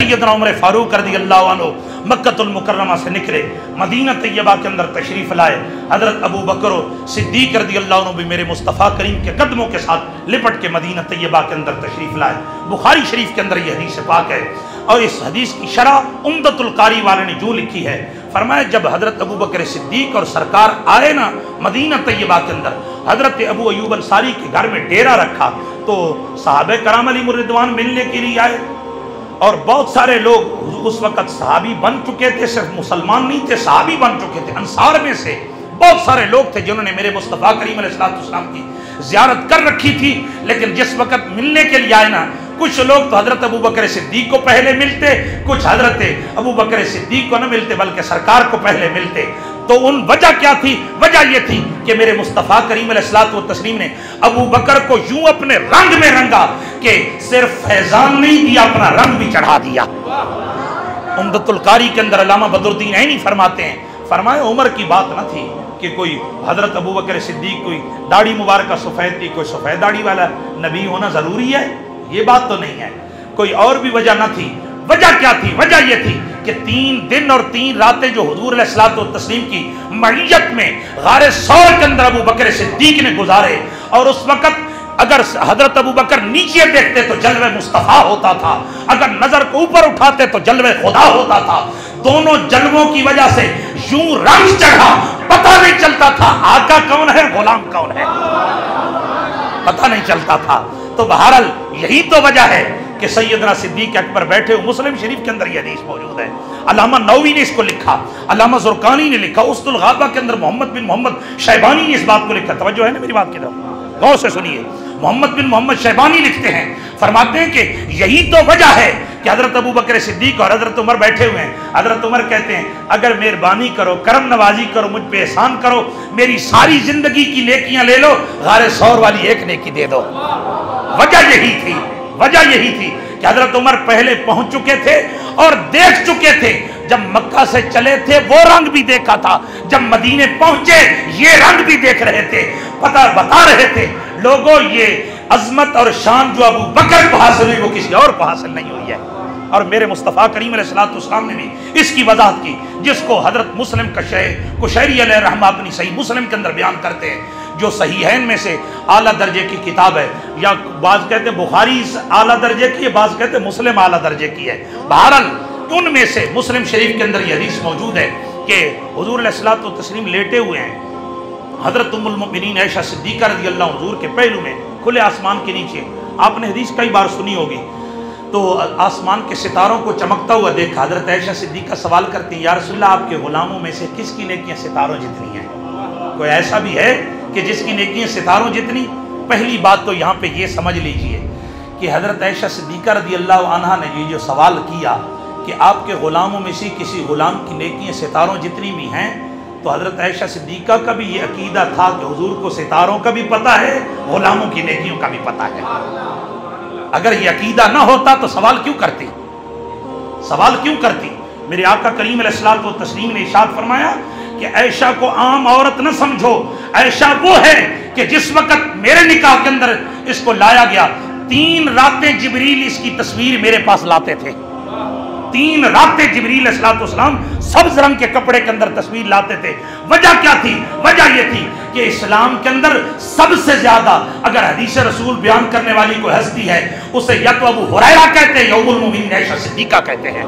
सैयदना उमर फारूक रज़ी अल्लाह अन्हु मक्कतुल मुकर्रमा से निकले, मदीना तैयबा के अंदर तशरीफ़ लाए। हज़रत अबू बकर सिद्दीक़ रज़ी अल्लाह अन्हु भी मेरे मुस्तफ़ा करीम के कदमों के साथ लिपट के मदीना तैयबा के अंदर तशरीफ़ लाए। बुखारी शरीफ के अंदर ये हदीस पाक है और इस हदीस की शरह उम्दतुल कारी वाले ने जो लिखी है, फरमाया जब हज़रत अबू बकर सिद्दीक़ और सरकार आए ना मदीना तैयबा के अंदर, हज़रत अबू अय्यूब अंसारी के घर में डेरा रखा तो सहाबे कराम अलैहिमुर रिदवान मिलने के लिए आए और बहुत सारे लोग उस वक़्त सहाबी बन चुके थे, सिर्फ मुसलमान नहीं थे, सहाबी बन चुके थे। अंसार में से बहुत सारे लोग थे जिन्होंने मेरे मुस्तफ़ा करीम अलैहिस्सलाम की ज़ियारत कर रखी थी, लेकिन जिस वक़्त मिलने के लिए आए ना, कुछ लोग तो हज़रत अबू बकर सिद्दीक़ को पहले मिलते, कुछ हज़रत अबू बकर सिद्दीक़ को न मिलते बल्कि सरकार को पहले मिलते। तो उन वजह क्या थी? वजह ये थी कि मेरे मुस्तफ़ा करीम अलैहिस्सलातु व तस्लीम ने अबू बकर को यूं अपने रंग में रंगा कि सिर्फ फैजान नहीं दिया, अपना रंग भी चढ़ा दिया। उम्दतुल कारी के अंदर अल्लामा बदरुद्दीन ऐनी फरमाते हैं, फरमाया उमर की बात न थी कि कोई हज़रत अबू बकर सिद्दीक़ कोई दाढ़ी मुबारक सफ़ेद थी, कोई सफ़ेद दाढ़ी वाला नबी होना ज़रूरी है, ये बात तो नहीं है। कोई और भी वजह न थी। वजह क्या थी? वजह ये थी कि 3 दिन और 3 रातें जो हुजूर अलैहिस्सलातु व तस्लीम की मईयत में गारे सौर के अंदर अबू बकर सिद्दीक़ ने गुजारे, और उस वक़्त अगर हज़रत अबू बकर नीचे देखते तो जलवे मुस्तफ़ा होता था, अगर नज़र को ऊपर उठाते तो जलवे खुदा होता था। दोनों जलवों की वजह से यूं रंग चढ़ा, पता नहीं चलता था आका कौन है, गुलाम कौन है, पता नहीं चलता था। तो बहरहाल यही तो वजह है कि सैयदना सिद्दीक़ अकबर बैठे हो। मुस्लिम शरीफ के अंदर यह हदीस मौजूद है। अल्लामा नववी ने इसको लिखा, अल्लामा ज़ुरक़ानी ने लिखा, उस्तुल गाबा के अंदर मोहम्मद बिन मोहम्मद शैबानी ने इस बात को लिखा। तवज्जो है ना मेरी बात की तरफ, गौर से सुनिए। मोहम्मद बिन मोहम्मद शैबानी लिखते हैं, फरमाते हैं कि यही तो वजह है कि हज़रत अबू बकर सिद्दीक़ और हज़रत उमर बैठे हुए हैं। हज़रत उमर कहते हैं अगर मेहरबानी करो, करम नवाजी करो, मुझ पे एहसान करो, मेरी सारी जिंदगी की नेकियां ले लो, गारे सौर वाली एक नेकी दे दो। वजह यही थी, वजह यही थी कि हज़रत उमर पहले पहुंच चुके थे और देख चुके थे। जब मक्का से चले थे वो रंग भी देखा था, जब मदीने पहुंचे ये रंग भी देख रहे थे, पता बता रहे थे लोगों ये अजमत और शान जो अबू बकर को हासिल हुई वो किसी और को हासिल नहीं हुई है। और मेरे मुस्तफ़ा करीम अलैहिस्सलाम ने भी इसकी वजाहत की, जिसको हज़रत मुस्लिम कुशैरी अलैहिर्रहमा अपनी सही मुस्लिम के अंदर बयान करते हैं, जो सहीहैन में से आला दर्जे की किताब है, या बाज़ कहते हैं बुखारी आला दर्जे की है, बाज़ कहते हैं मुस्लिम आला दर्जे की है। बहरहाल उनमें से मुस्लिम शरीफ के अंदर यह हदीस मौजूद है कि हुज़ूर अलैहिस्सलातु व तस्लीम लेटे हुए हैं, हज़रत उम्मुल मोमिनीन आयशा सिद्दीक़ा रज़ी अल्लाह अन्हा हुज़ूर के पहलू में खुले आसमान के नीचे। आपने हदीस कई बार सुनी होगी। तो आसमान के सितारों को चमकता हुआ देखा। हज़रत आयशा सिद्दीक़ा सवाल करती हैं, या रसूलल्लाह आपके ग़ुलामों में से किसकी नेकियां सितारों जितनी हैं? कोई ऐसा भी है कि जिसकी नेकियां सितारों जितनी? पहली बात तो यहाँ पे ये समझ लीजिए कि हज़रत आयशा सिद्दीक़ा रज़ी अल्लाह अन्हा ने ये जो सवाल किया कि आपके ग़ुलामों में से किसी ग़ुलाम की नेकियां सितारों जितनी भी हैं, तो हज़रत आयशा सिद्दीक़ा का भी ये अकीदा था कि हुजूर को सितारों का भी पता है, ग़ुलामों की नेकियों का भी पता है। अगर ये अकीदा ना होता तो सवाल क्यों करती, सवाल क्यों करती? मेरे आका करीम अलैहिस्सलातु व तस्लीम ने इरशाद फरमाया कि आयशा को आम औरत न समझो, आयशा वो है कि जिस वक़्त मेरे निकाह के अंदर इसको लाया गया 3 रातें जिब्रील इसकी तस्वीर मेरे पास लाते थे। 3 रातें जिब्रील अलैहिस्सलाम सब्ज रंग के कपड़े के अंदर तस्वीर लाते थे। वजह क्या थी? वजह यह थी कि इस्लाम के अंदर सबसे ज्यादा अगर हदीस रसूल बयान करने वाली कोई हस्ती है उसे या तो अबू हुरैरा कहते हैं या उम्मुल मोमिनीन आयशा सिद्दीक़ा कहते हैं।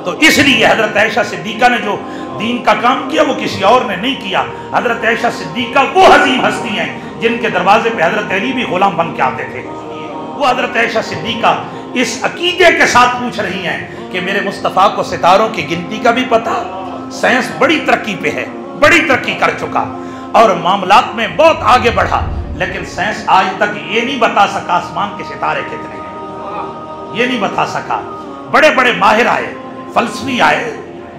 तो इसलिए हजरत आयशा सिद्दीक़ा ने जो दीन का काम किया वो किसी और ने नहीं किया। हजरत आयशा सिद्दीक़ा वो हज़ीम हस्ती हैं जिनके दरवाजे पे हजरत अली भी गुलाम बन के आते थे। वो हजरत आयशा सिद्दीक़ा इस अकीदे के साथ पूछ रही हैं कि मेरे मुस्तफ़ा को सितारों की गिनती का भी पता। साइंस बड़ी तरक्की पे है, बड़ी तरक्की कर चुका और मामलात में बहुत आगे बढ़ा, लेकिन साइंस आज तक ये नहीं बता सका आसमान के सितारे कितने हैं, ये नहीं बता सका। बड़े बड़े माहिर आए, फलसफी आए,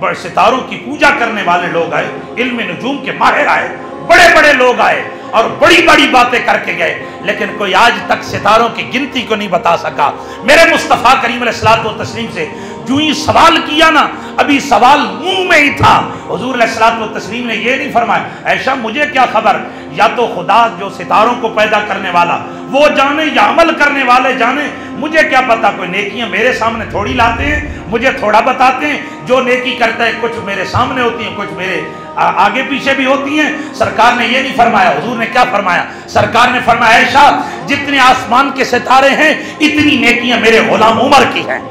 बड़े सितारों की पूजा करने वाले लोग आए, इल्म नुजूम के माहिर आए, बड़े बड़े लोग आए और बड़ी बड़ी बातें करके गए, लेकिन कोई आज तक सितारों की गिनती को नहीं बता सका। मेरे मुस्तफ़ा करीम अलैहिस्सलातु व तस्लीम से जो ही सवाल किया ना, अभी सवाल मुंह में ही था, हुजूर अलैहिस्सलातु व तस्लीम ने ये नहीं फरमाया ऐशा मुझे क्या खबर, या तो खुदा जो सितारों को पैदा करने वाला वो जाने या अमल करने वाले जाने, मुझे क्या पता। कोई नेकियां मेरे सामने थोड़ी लाते हैं, मुझे थोड़ा बताते हैं। जो नेकी करता है कुछ मेरे सामने होती है, कुछ मेरे आगे पीछे भी होती हैं। सरकार ने ये नहीं फरमाया। हुजूर ने क्या फरमाया? सरकार ने फरमाया ऐशा जितने आसमान के सितारे हैं इतनी नेकियां मेरे गुलाम उमर की हैं,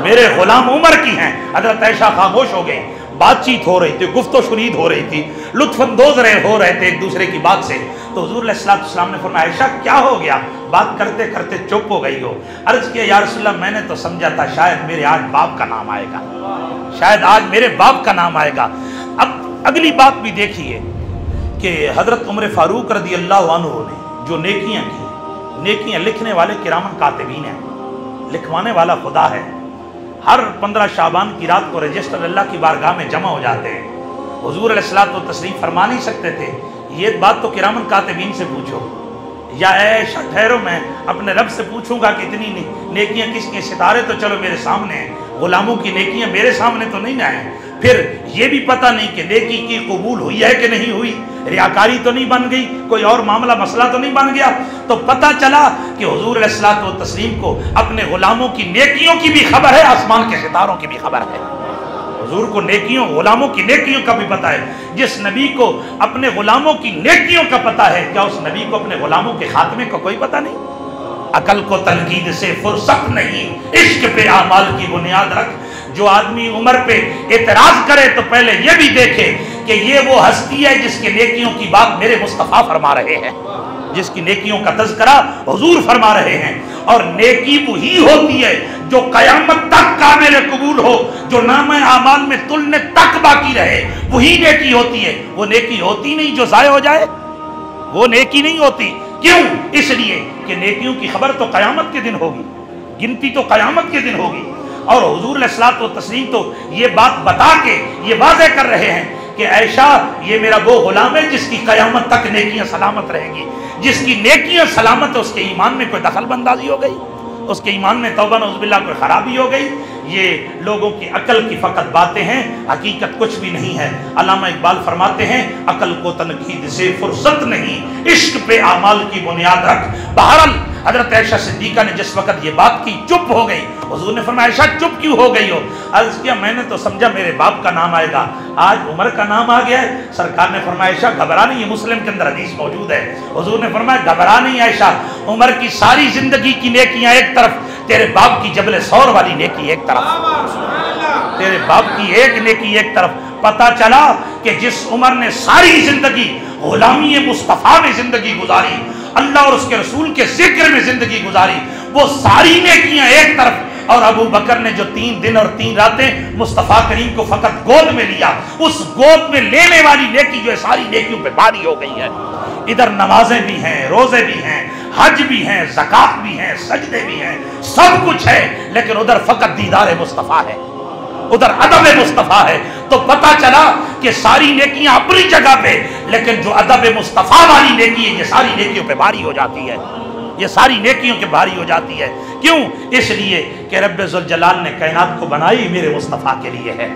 मेरे गुलाम उमर की हैं। हजरत ऐशा खामोश हो गई। बातचीत हो रही थी, गुफ्तो शुनीद हो रही थी, लुत्फअंदोज हो रहे थे एक दूसरे की बात से। तो हुजूर अलैहिस्सलाम ने फरमाया ऐशा क्या हो गया, बात करते करते चुप हो गई हो। अर्ज किया या रसूलल्लाह मैंने तो समझा था शायद मेरे आज बाप का नाम आएगा, शायद आज मेरे बाप का नाम आएगा। अब अगली बात भी देखिए कि हजरत उमर फारूक रज़ी अल्लाह अन्हु ने जो नेकियां की, नेकियां लिखने वाले किरामन कातिबीन हैं, लिखवाने वाला खुदा है। हर 15 शाबान की रात को रजिस्टर अल्लाह की बारगाह में जमा हो जाते हैं। हुजूर अलैहिस्सलातु व तस्लीम फरमा नहीं सकते थे ये बात तो किरामन कातिबीन से पूछो, या ऐशा ठहरो मैं अपने रब से पूछूंगा कि इतनी नेकियां किसके, सितारे तो चलो मेरे सामने हैं, गुलामों की नेकियां मेरे सामने तो नहीं ना है। फिर ये भी पता नहीं कि नेकी की कबूल हुई है कि नहीं हुई, रियाकारी तो नहीं बन गई, कोई और मामला मसला तो नहीं बन गया। तो पता चला कि हुजूर अलैहिस्सलातु व तस्लीम को अपने गुलामों की नेकियों की भी खबर है, आसमान के सितारों की भी खबर है। हुजूर को नेकियों, गुलामों की नेकियों का भी पता है। जिस नबी को अपने गुलामों की नेकियों का पता है, क्या उस नबी को अपने गुलामों के खात्मे का कोई पता नहीं? अकल को तनकीद से फुर्सत नहीं, इश्क पे आमाल की बुनियाद रख। जो आदमी उम्र पे एतराज करे तो पहले ये भी देखे कि ये वो हस्ती है जिसकी नेकियों की बात मेरे मुस्तफ़ा फरमा रहे हैं, जिसकी नेकियों का तज़किरा हुजूर फरमा रहे हैं। और नेकी वही होती है जो कयामत तक काबिल कबूल हो, जो नामे आमाल में तुलने तक बाकी रहे, वही नेकी होती है। वो नेकी होती नहीं जो ज़ाय हो जाए, वो नेकी नहीं होती। क्यों? इसलिए कि नेकियों की खबर तो कयामत के दिन होगी, गिनती तो कयामत के दिन होगी। और हुजूर अलैहिस्सलातु व तस्लीम तो ये बात बता के ये वाज़ेह कर रहे हैं कि ऐशा ये मेरा वो गुलाम है जिसकी कयामत तक नेकियां सलामत रहेंगी। जिसकी नेकियां सलामत है उसके ईमान में कोई दखलबंदाजी हो गई, उसके ईमान में तौबा नऊज़ुबिल्लाह कोई खराबी हो गई, ये लोगों की अकल की फ़कत बातें हैं, हकीकत कुछ भी नहीं है। अल्लामा इकबाल फरमाते हैं अकल को तनकीद से फुर्सत नहीं, इश्क पे आमाल की बुनियाद रख। बहरहाल हजरत ऐशा सिद्दीक़ा ने जिस वक़्त ये बात की चुप हो गई। हुजूर ने फरमाया ऐशा चुप क्यों हो गई हो? अर्ज़ किया मैंने तो समझा मेरे बाप का नाम आएगा, आज उमर का नाम आ गया है। सरकार ने फरमाया ऐशा घबरा नहीं, ये मुस्लिम के अंदर हदीस मौजूद है। हुजूर ने फरमाया घबरा नहीं ऐशा, उमर की सारी जिंदगी की नेकियां एक तरफ, तेरे बाप की जबल सौर वाली नेकी एक तरफ, तेरे बाप की एक नेकी एक तरफ। पता चला कि जिस उमर ने सारी जिंदगी गुलामी मुस्तफ़ा में जिंदगी गुजारी, अल्लाह और उसके रसूल के जिक्र में जिंदगी गुजारी, वो सारी नेकियां एक तरफ। और अबू बकर ने जो 3 दिन और 3 रातें मुस्तफ़ा करीम को फकत गोद में लिया, उस गोद में लेने वाली नेकी जो है सारी नेकियों पे भारी हो गई है। इधर नमाजें भी हैं, रोजे भी हैं, हज भी हैं, ज़कात भी हैं, सजदे भी हैं, सब कुछ है, लेकिन उधर फकत दीदार मुस्तफ़ा है, उधर अदब मुस्तफ़ा है। तो पता चला कि सारी नेकियां अपनी जगह पे, लेकिन जो अदब मुस्तफ़ा वाली नेकी है ये सारी नेकियों पे भारी हो जाती है, ये सारी नेकियों के भारी हो जाती है। क्यों? इसलिए कि रब्बे ज़ुल जलाल ने कायनात को बनाई मेरे मुस्तफ़ा के लिए है।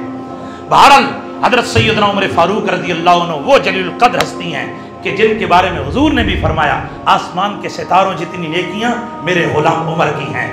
बहरहाल हज़रत सैयदना उमर फारूक रज़ी अल्लाह अन्हु वो जलीलुल क़द्र हस्ती हैं कि जिनके बारे में हुजूर ने भी फरमाया आसमान के सितारों जितनी नेकियां मेरे गुलाम उमर की हैं।